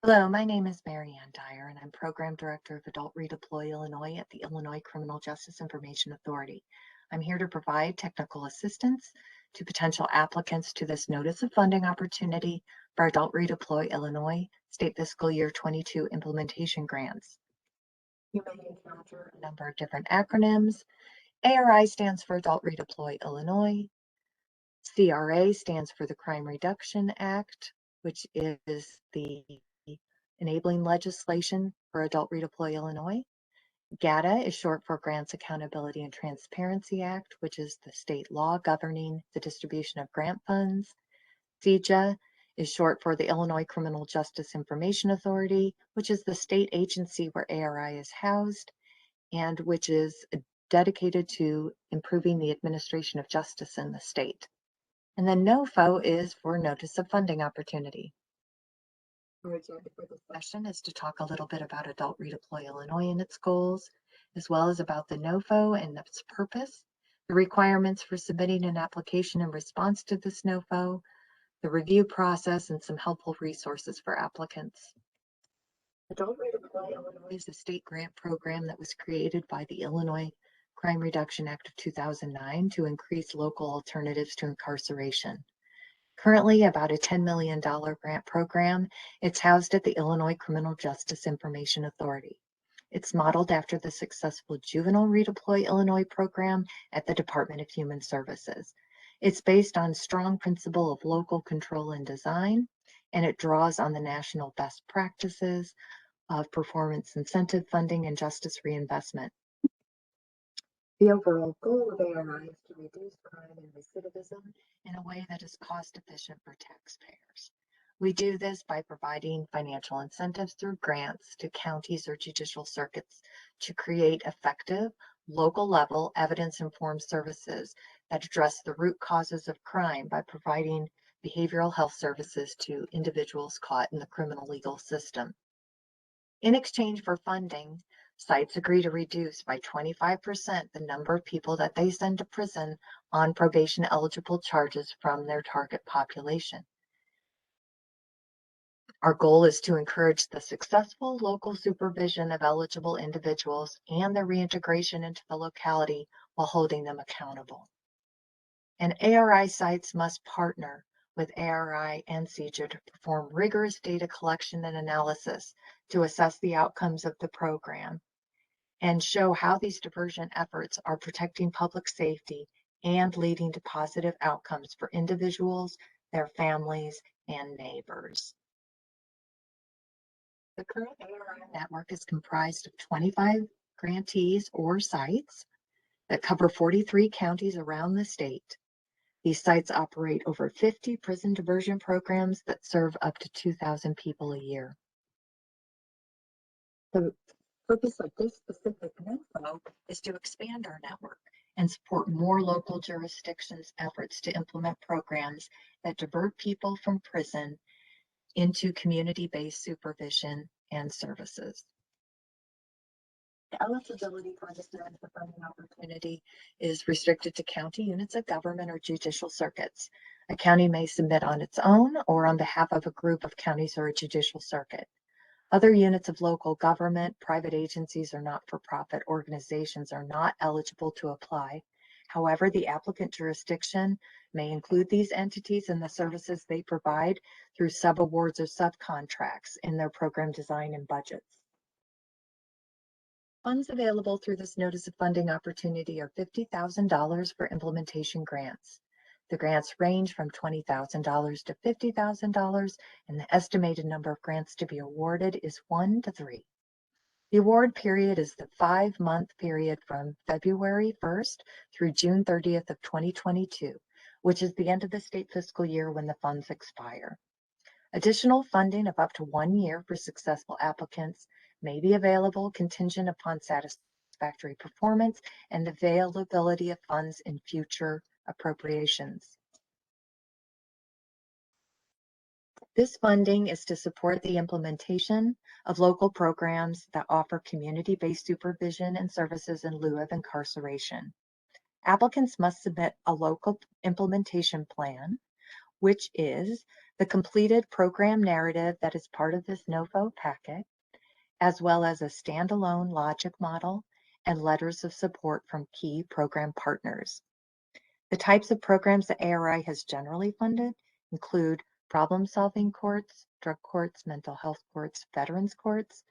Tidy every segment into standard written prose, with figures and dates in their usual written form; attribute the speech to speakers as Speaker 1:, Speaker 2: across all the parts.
Speaker 1: Hello, my name is Mary Ann Dyer, and I'm Program Director of Adult Redeploy Illinois at the Illinois Criminal Justice Information Authority. I'm here to provide technical assistance to potential applicants to this Notice of Funding opportunity for Adult Redeploy Illinois State Fiscal Year 22 implementation grants. You may encounter a number of different acronyms. ARI stands for Adult Redeploy Illinois. CRA stands for the Crime Reduction Act, which is the enabling legislation for Adult Redeploy Illinois. GATA is short for Grants Accountability and Transparency Act, which is the state law governing the distribution of grant funds. CJA is short for the Illinois Criminal Justice Information Authority, which is the state agency where ARI is housed and which is dedicated to improving the administration of justice in the state. And then NOFO is for Notice of Funding Opportunity. Our agenda for this session is to talk a little bit about Adult Redeploy Illinois and its goals, as well as about the NOFO and its purpose, the requirements for submitting an application in response to this NOFO, the review process, and some helpful resources for applicants. Adult Redeploy Illinois is a state grant program that was created by the Illinois Crime Reduction Act of 2009 to increase local alternatives to incarceration. Currently about a $10 million grant program, it's housed at the Illinois Criminal Justice Information Authority. It's modeled after the successful Juvenile Redeploy Illinois program at the Department of Human Services. It's based on strong principle of local control and design, and it draws on the national best practices of performance incentive funding and justice reinvestment. The overall goal of ARI is to reduce crime and recidivism in a way that is cost efficient for taxpayers. We do this by providing financial incentives through grants to counties or judicial circuits to create effective, local level, evidence-informed services that address the root causes of crime by providing behavioral health services to individuals caught in the criminal legal system. In exchange for funding, sites agree to reduce by 25% the number of people that they send to prison on probation eligible charges from their target population. Our goal is to encourage the successful local supervision of eligible individuals and their reintegration into the locality while holding them accountable. And ARI sites must partner with ARI and CJA to perform rigorous data collection and analysis to assess the outcomes of the program and show how these diversion efforts are protecting public safety and leading to positive outcomes for individuals, their families, and neighbors. The current ARI network is comprised of 25 grantees or sites that cover 43 counties around the state. These sites operate over 50 prison diversion programs that serve up to 2,000 people a year. The purpose of this specific NOFO is to expand our network and support more local jurisdictions' efforts to implement programs that divert people from prison into community-based supervision and services. The eligibility for this Notice of Funding opportunity is restricted to county units of government or judicial circuits. A county may submit on its own or on behalf of a group of counties or a judicial circuit. Other units of local government, private agencies, or not-for-profit organizations are not eligible to apply. However, the applicant jurisdiction may include these entities and the services they provide through subawards or subcontracts in their program design and budgets. Funds available through this Notice of Funding opportunity are $50,000 for implementation grants. The grants range from $20,000 to $50,000, and the estimated number of grants to be awarded is 1 to 3. The award period is the 5-month period from February 1st through June 30th of 2022, which is the end of the state fiscal year when the funds expire. Additional funding of up to 1 year for successful applicants may be available contingent upon satisfactory performance and availability of funds in future appropriations. This funding is to support the implementation of local programs that offer community-based supervision and services in lieu of incarceration. Applicants must submit a local implementation plan which is the completed program narrative that is part of this NOFO packet, as well as a standalone logic model and letters of support from key program partners. The types of programs that ARI has generally funded include problem-solving courts, drug courts, mental health courts, veterans courts,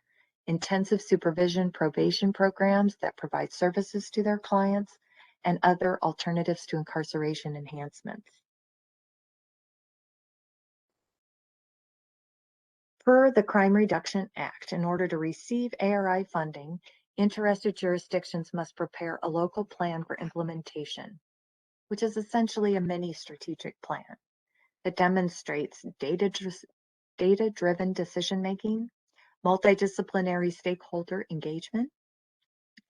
Speaker 1: intensive supervision probation programs that provide services to their clients, and other alternatives to incarceration enhancements. Per the Crime Reduction Act, in order to receive ARI funding, interested jurisdictions must prepare a local plan for implementation, which is essentially a mini strategic plan that demonstrates data-driven decision-making, multidisciplinary stakeholder engagement,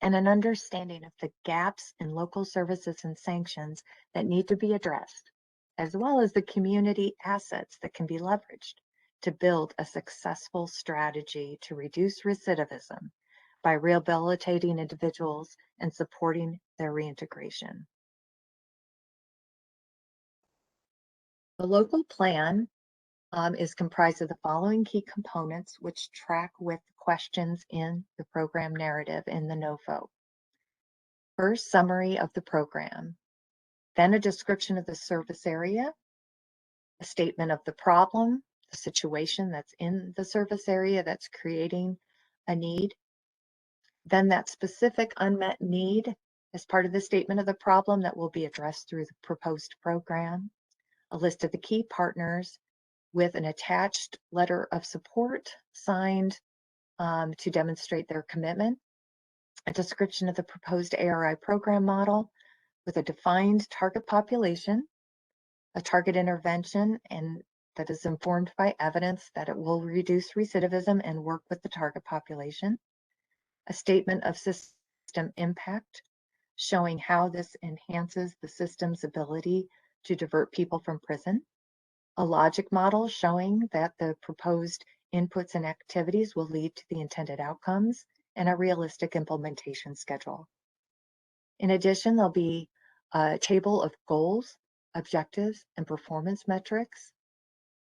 Speaker 1: and an understanding of the gaps in local services and sanctions that need to be addressed, as well as the community assets that can be leveraged to build a successful strategy to reduce recidivism by rehabilitating individuals and supporting their reintegration. The local plan is comprised of the following key components, which track with questions in the program narrative in the NOFO. First, summary of the program, then a description of the service area, a statement of the problem, the situation that's in the service area that's creating a need, then that specific unmet need as part of the statement of the problem that will be addressed through the proposed program, a list of the key partners with an attached letter of support signed to demonstrate their commitment, a description of the proposed ARI program model with a defined target population, a target intervention, and that is informed by evidence that it will reduce recidivism and work with the target population, a statement of system impact showing how this enhances the system's ability to divert people from prison, a logic model showing that the proposed inputs and activities will lead to the intended outcomes, and a realistic implementation schedule. In addition, there'll be a table of goals, objectives, and performance metrics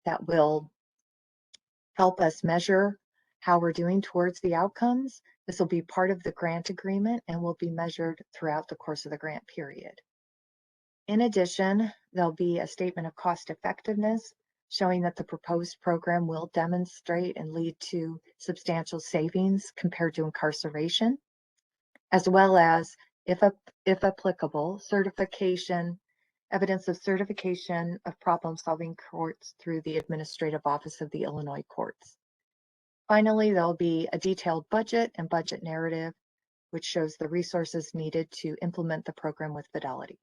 Speaker 1: that will help us measure how we're doing towards the outcomes. This will be part of the grant agreement and will be measured throughout the course of the grant period. In addition, there'll be a statement of cost effectiveness showing that the proposed program will demonstrate and lead to substantial savings compared to incarceration, as well as, if applicable, certification, evidence of certification of problem-solving courts through the Administrative Office of the Illinois Courts. Finally, there'll be a detailed budget and budget narrative, which shows the resources needed to implement the program with fidelity.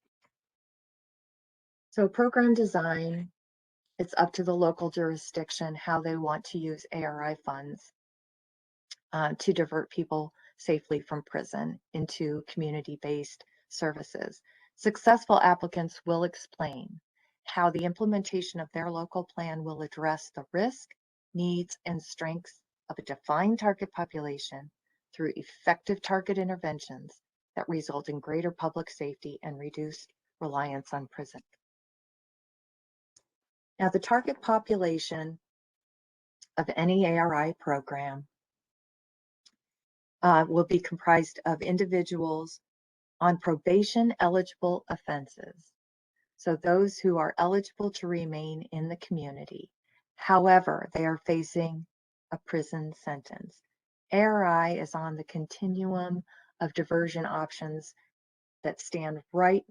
Speaker 1: So program design, it's up to the local jurisdiction how they want to use ARI funds to divert people safely from prison into community-based services. Successful applicants will explain how the implementation of their local plan will address the risk, needs, and strengths of a defined target population through effective target interventions that result in greater public safety and reduced reliance on prison. Now, the target population of any ARI program will be comprised of individuals on probation eligible offenses. So those who are eligible to remain in the community. However, they are facing a prison sentence. ARI is on the continuum of diversion options that stand right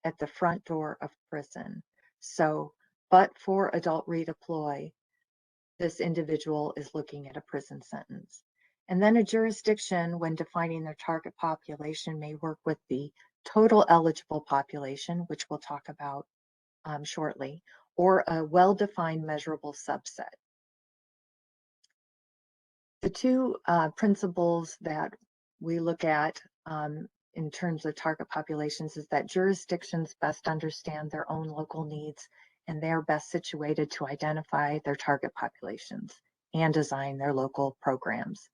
Speaker 1: at the front door of prison. So, but for adult redeploy, this individual is looking at a prison sentence. And then a jurisdiction, when defining their target population, may work with the total eligible population, which we'll talk about shortly, or a well-defined measurable subset. The two principles that we look at in terms of target populations is that jurisdictions best understand their own local needs and they're best situated to identify their target populations and design their local programs.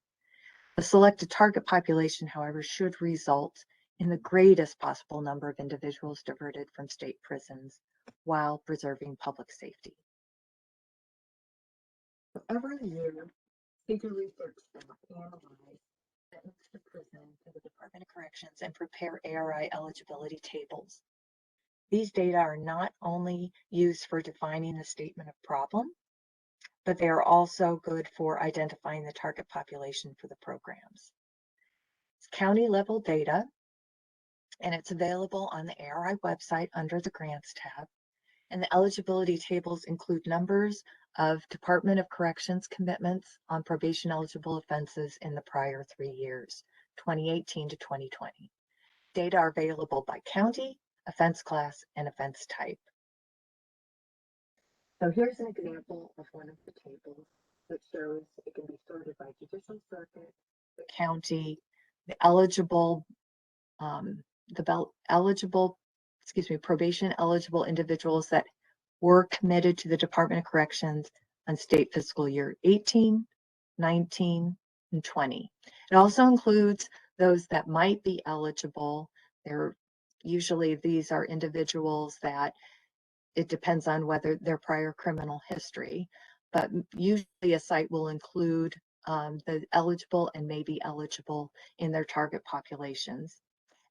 Speaker 1: The selected target population, however, should result in the greatest possible number of individuals diverted from state prisons while preserving public safety. So every year, figure research staff analyze commitments to prison to the Department of Corrections and prepare ARI eligibility tables. These data are not only used for defining the statement of problem, but they are also good for identifying the target population for the programs. It's county level data, and it's available on the ARI website under the Grants tab. And the eligibility tables include numbers of Department of Corrections commitments on probation eligible offenses in the prior 3 years, 2018 to 2020. Data are available by county, offense class, and offense type. So here's an example of one of the tables that shows it can be sorted by judicial circuit, the county, the eligible, probation eligible individuals that were committed to the Department of Corrections on state fiscal year 18, 19, and 20. It also includes those that might be eligible. Usually these are individuals that it depends on whether their prior criminal history, but usually a site will include the eligible and may be eligible in their target populations.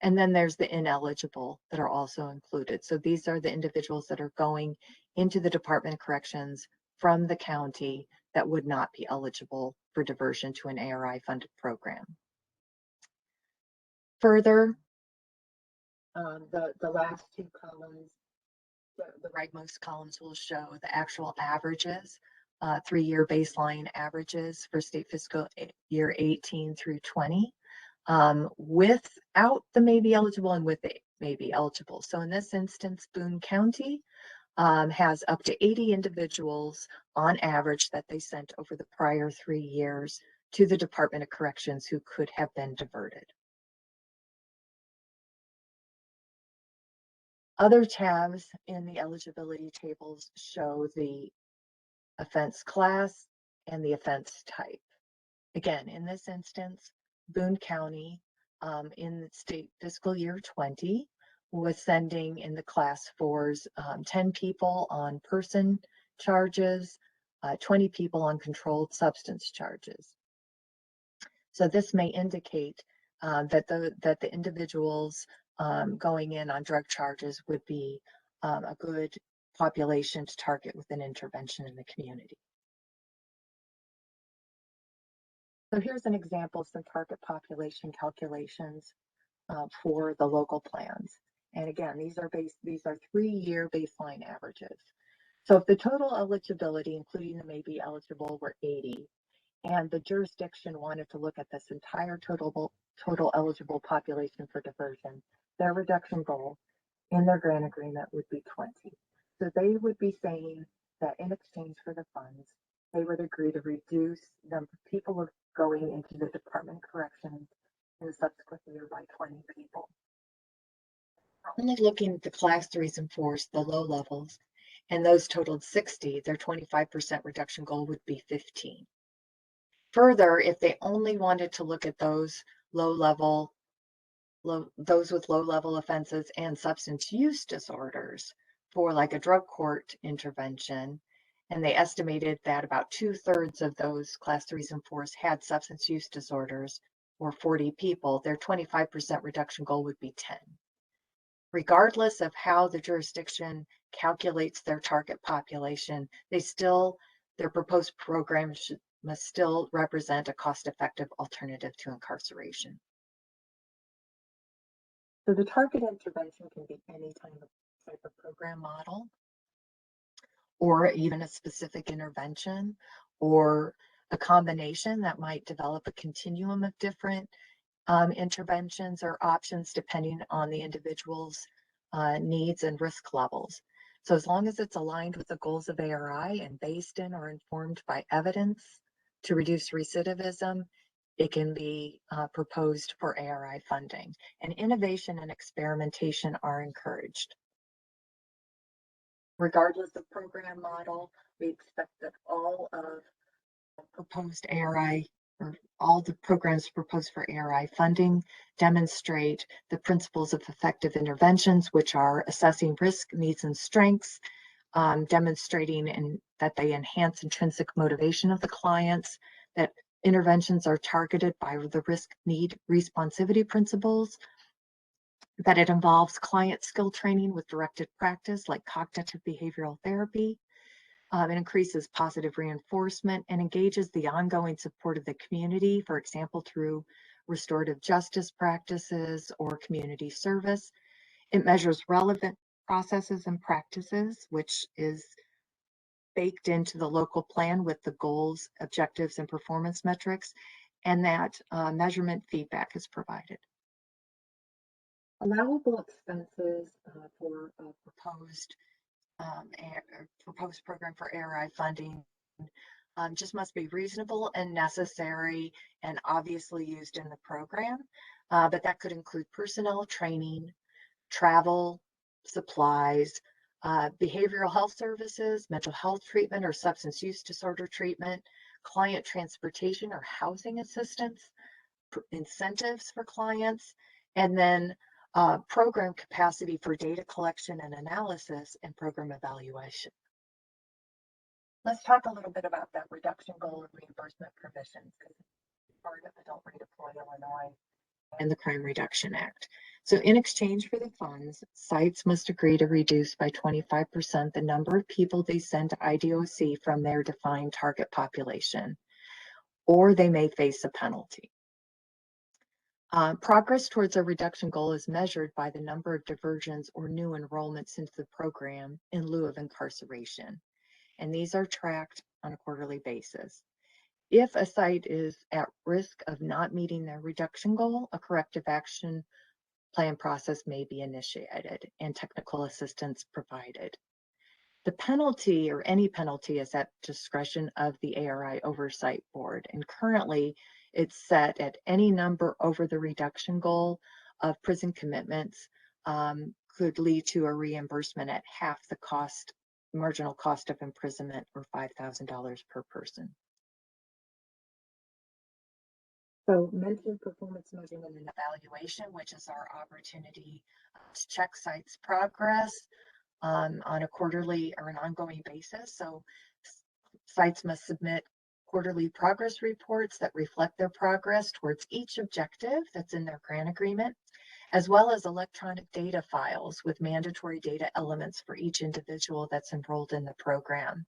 Speaker 1: And then there's the ineligible that are also included. So these are the individuals that are going into the Department of Corrections from the county that would not be eligible for diversion to an ARI funded program. Further, the last two columns, the rightmost columns will show the actual averages, 3-year baseline averages for state fiscal year 18 through 20. Without the may be eligible and with the may be eligible. So in this instance, Boone County has up to 80 individuals on average that they sent over the prior 3 years to the Department of Corrections who could have been diverted. Other tabs in the eligibility tables show the offense class and the offense type. Again, in this instance, Boone County in state fiscal year 20 was sending in the class 4s 10 people on person charges, 20 people on controlled substance charges. So this may indicate that the individuals going in on drug charges would be a good population to target with an intervention in the community. So here's an example of some target population calculations for the local plans. And again, these are 3-year baseline averages. So if the total eligibility, including the may be eligible, were 80, and the jurisdiction wanted to look at this entire total eligible population for diversion, their reduction goal in their grant agreement would be 20. So they would be saying that in exchange for the funds, they would agree to reduce the number of people going into the Department of Corrections in the subsequent year by 20 people. Only looking at the class 3s and 4s, the low levels, and those totaled 60, their 25% reduction goal would be 15. Further, if they only wanted to look at those those with low level offenses and substance use disorders for like a drug court intervention, and they estimated that about 2/3 of those class 3s and 4s had substance use disorders, or 40 people, their 25% reduction goal would be 10. Regardless of how the jurisdiction calculates their target population, their proposed program must still represent a cost-effective alternative to incarceration. So the target intervention can be any type of program model, or even a specific intervention, or a combination that might develop a continuum of different interventions or options depending on the individual's needs and risk levels. So as long as it's aligned with the goals of ARI and based in or informed by evidence to reduce recidivism, it can be proposed for ARI funding. And innovation and experimentation are encouraged. Regardless of program model, we expect that all of proposed ARI or all the programs proposed for ARI funding demonstrate the principles of effective interventions, which are assessing risk, needs, and strengths, demonstrating that they enhance intrinsic motivation of the clients, that interventions are targeted by the risk, need, responsivity principles, that it involves client skill training with directed practice like cognitive behavioral therapy. It increases positive reinforcement and engages the ongoing support of the community, for example, through restorative justice practices or community service. It measures relevant processes and practices, which is baked into the local plan with the goals, objectives, and performance metrics, and that measurement feedback is provided. Allowable expenses for a proposed program for ARI funding just must be reasonable and necessary and obviously used in the program, but that could include personnel training, travel, supplies, behavioral health services, mental health treatment or substance use disorder treatment, client transportation or housing assistance, incentives for clients, and then program capacity for data collection and analysis and program evaluation. Let's talk a little bit about that reduction goal and reimbursement provisions, because it's part of Adult Redeploy Illinois and the Crime Reduction Act. So in exchange for the funds, sites must agree to reduce by 25% the number of people they send to IDOC from their defined target population, or they may face a penalty. Progress towards a reduction goal is measured by the number of diversions or new enrollments into the program in lieu of incarceration, and these are tracked on a quarterly basis. If a site is at risk of not meeting their reduction goal, a corrective action plan process may be initiated and technical assistance provided. The penalty, or any penalty, is at discretion of the ARI Oversight Board, and currently it's set at any number over the reduction goal of prison commitments could lead to a reimbursement at half the cost, marginal cost of imprisonment, or $5,000 per person. So mentioned performance measurement and evaluation, which is our opportunity to check sites' progress on a quarterly or an ongoing basis. So sites must submit quarterly progress reports that reflect their progress towards each objective that's in their grant agreement, as well as electronic data files with mandatory data elements for each individual that's enrolled in the program.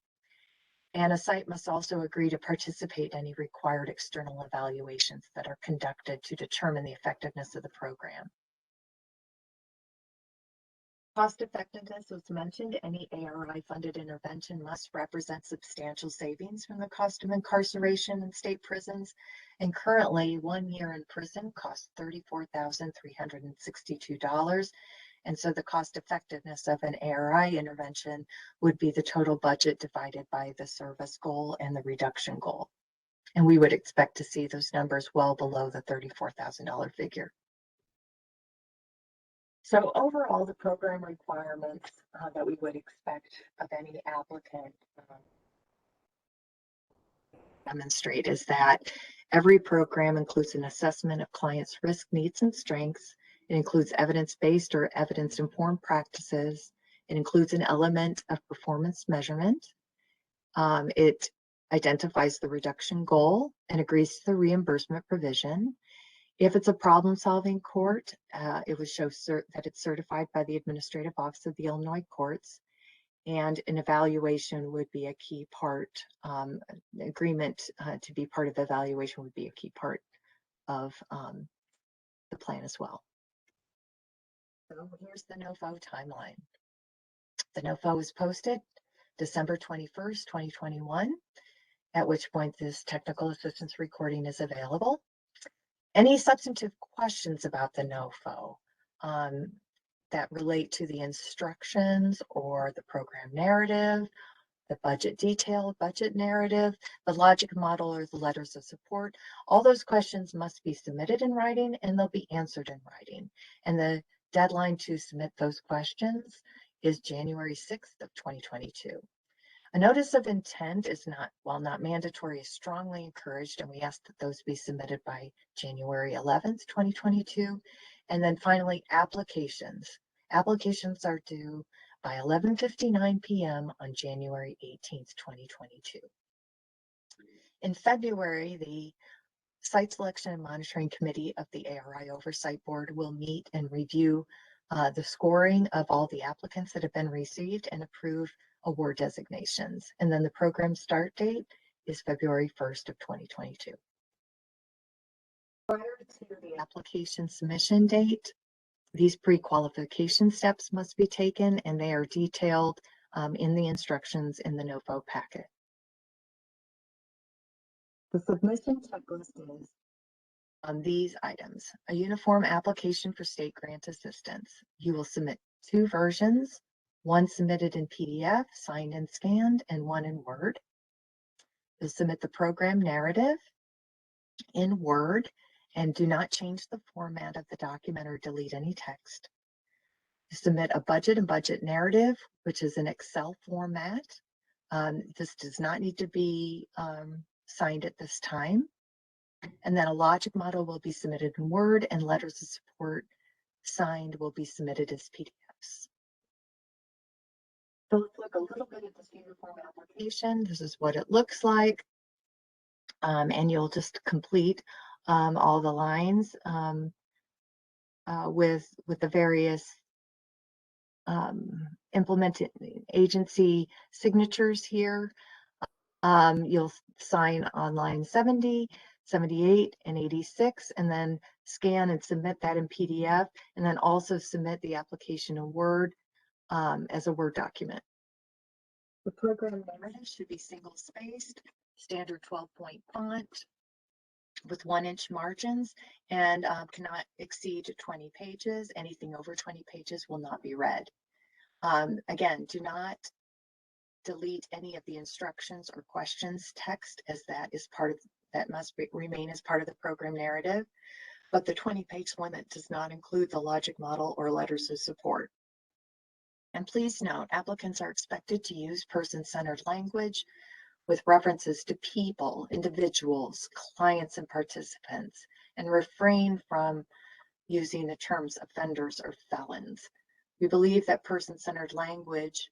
Speaker 1: And a site must also agree to participate in any required external evaluations that are conducted to determine the effectiveness of the program. Cost effectiveness was mentioned. Any ARI funded intervention must represent substantial savings from the cost of incarceration in state prisons. And currently, 1 year in prison costs $34,362. And so the cost effectiveness of an ARI intervention would be the total budget divided by the service goal and the reduction goal. And we would expect to see those numbers well below the $34,000 figure. So overall, the program requirements that we would expect of any applicant demonstrate is that every program includes an assessment of clients' risk, needs, and strengths. It includes evidence-based or evidence-informed practices. It includes an element of performance measurement. It identifies the reduction goal and agrees to the reimbursement provision. If it's a problem-solving court, it would show that it's certified by the Administrative Office of the Illinois Courts, and an evaluation would be a key part. Agreement to be part of the evaluation would be a key part of the plan as well. So here's the NOFO timeline. The NOFO was posted December 21st, 2021, at which point this technical assistance recording is available. Any substantive questions about the NOFO that relate to the instructions or the program narrative, the budget detail, budget narrative, the logic model, or the letters of support, all those questions must be submitted in writing and they'll be answered in writing. And the deadline to submit those questions is January 6th of 2022. A notice of intent is not, while not mandatory, is strongly encouraged, and we ask that those be submitted by January 11th, 2022. And then finally, applications. Applications are due by 11:59 p.m. on January 18th, 2022. In February, the Site Selection and Monitoring Committee of the ARI Oversight Board will meet and review the scoring of all the applicants that have been received and approve award designations. And then the program start date is February 1st of 2022. Prior to the application submission date, these pre-qualification steps must be taken, and they are detailed in the instructions in the NOFO packet. The submission checklist is on these items: a uniform application for state grant assistance. You will submit 2 versions, one submitted in PDF, signed and scanned, and one in Word. You'll submit the program narrative in Word and do not change the format of the document or delete any text. You submit a budget and budget narrative, which is an Excel format. This does not need to be signed at this time. And then a logic model will be submitted in Word, and letters of support signed will be submitted as PDFs. So let's look a little bit at this uniform application. This is what it looks like. And you'll just complete all the lines with the various implemented agency signatures here. You'll sign on line 70, 78, and 86, and then scan and submit that in PDF, and then also submit the application in Word as a Word document. The program narrative should be single-spaced, standard 12-point font with 1-inch margins, and cannot exceed 20 pages. Anything over 20 pages will not be read. Again, do not delete any of the instructions or questions text, as that is part of that must remain as part of the program narrative, but the 20-page limit does not include the logic model or letters of support. And please note, applicants are expected to use person-centered language with references to people, individuals, clients, and participants, and refrain from using the terms offenders or felons. We believe that person-centered language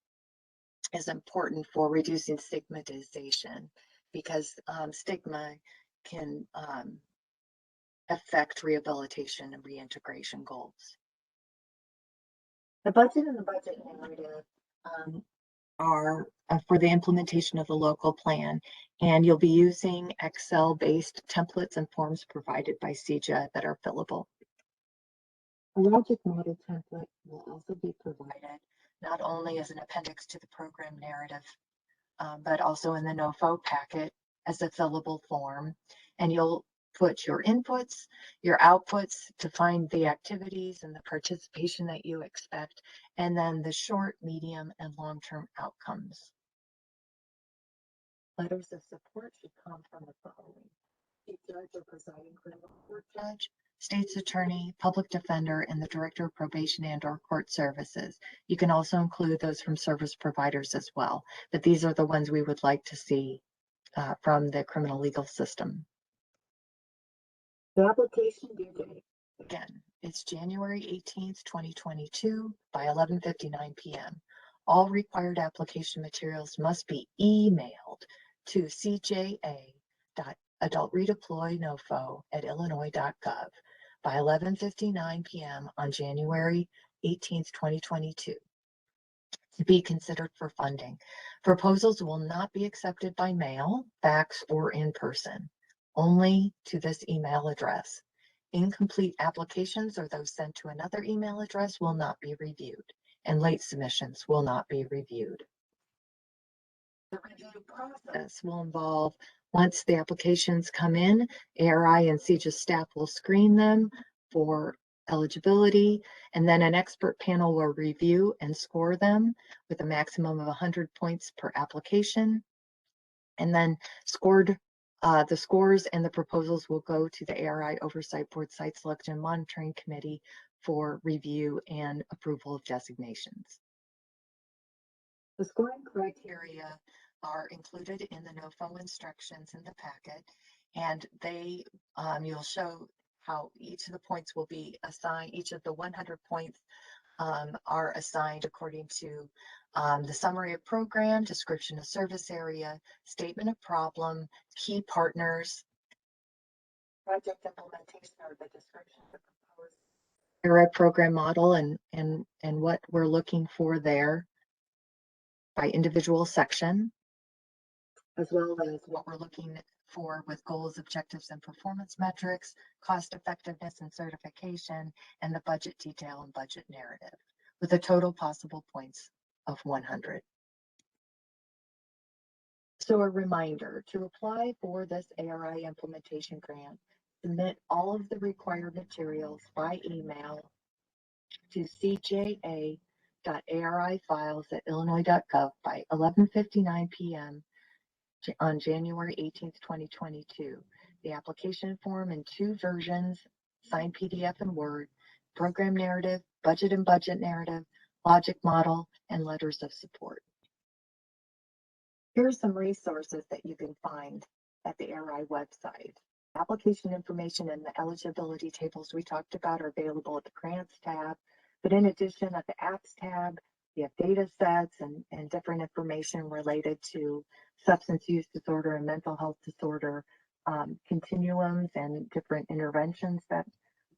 Speaker 1: is important for reducing stigmatization, because stigma can affect rehabilitation and reintegration goals. The budget and the budget narrative are for the implementation of the local plan, and you'll be using Excel-based templates and forms provided by CJA that are fillable. A logic model template will also be provided not only as an appendix to the program narrative, but also in the NOFO packet as a fillable form. And you'll put your inputs, your outputs to find the activities and the participation that you expect, and then the short, medium, and long-term outcomes. Letters of support should come from the following: Chief Judge or Presiding Criminal Court Judge, State's Attorney, Public Defender, and the Director of Probation and/or Court Services. You can also include those from service providers as well, but these are the ones we would like to see from the criminal legal system. The application due date, again, it's January 18th, 2022 by 11:59 p.m. All required application materials must be emailed to cja.adultredeploynofo@illinois.gov by 11:59 p.m. on January 18th, 2022 to be considered for funding. Proposals will not be accepted by mail, fax, or in person, only to this email address. Incomplete applications or those sent to another email address will not be reviewed, and late submissions will not be reviewed. The review process will involve, once the applications come in, ARI and CJA staff will screen them for eligibility, and then an expert panel will review and score them with a maximum of 100 points per application. And then the scores and the proposals will go to the ARI Oversight Board Site Selection and Monitoring Committee for review and approval of designations. The scoring criteria are included in the NOFO instructions in the packet, and they you'll show how each of the points will be assigned. Each of the 100 points are assigned according to the summary of program, description of service area, statement of problem, key partners, project implementation, or the description of the proposed era program model, and what we're looking for there by individual section, as well as what we're looking for with goals, objectives, and performance metrics, cost effectiveness and certification, and the budget detail and budget narrative, with a total possible points of 100. So a reminder, to apply for this ARI implementation grant, submit all of the required materials by email to cja.arifiles@illinois.gov by 11:59 p.m. on January 18th, 2022. The application form in 2 versions, signed PDF and Word, program narrative, budget and budget narrative, logic model, and letters of support. Here are some resources that you can find at the ARI website. Application information and the eligibility tables we talked about are available at the Grants tab, but in addition, at the Apps tab, you have data sets and different information related to substance use disorder and mental health disorder, continuums and different interventions that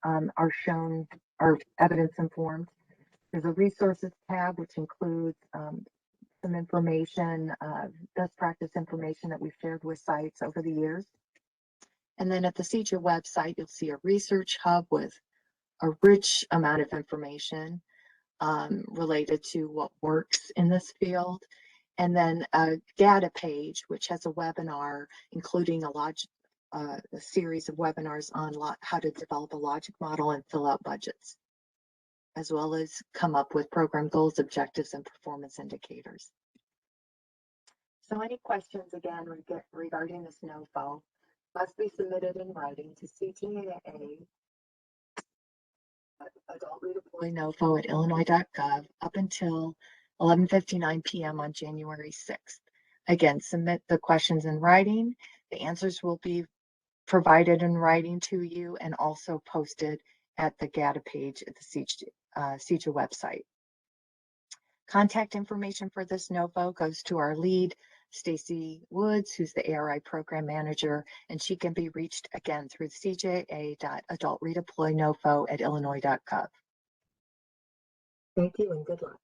Speaker 1: are shown, are evidence informed. There's a resources tab, which includes some information, best practice information that we've shared with sites over the years. And then at the CJA website, you'll see a research hub with a rich amount of information related to what works in this field. And then a data page, which has a webinar, including a series of webinars on how to develop a logic model and fill out budgets, as well as come up with program goals, objectives, and performance indicators. So any questions, again, regarding this NOFO must be submitted in writing to CJA Adult Redeploy NOFO at illinois.gov up until 11:59 p.m. on January 6th. Again, submit the questions in writing. The answers will be provided in writing to you and also posted at the data page at the CJA website. Contact information for this NOFO goes to our lead, Stacy Woods, who's the ARI program manager, and she can be reached again through cja.adultredeploynofo@illinois.gov. Thank you and good luck.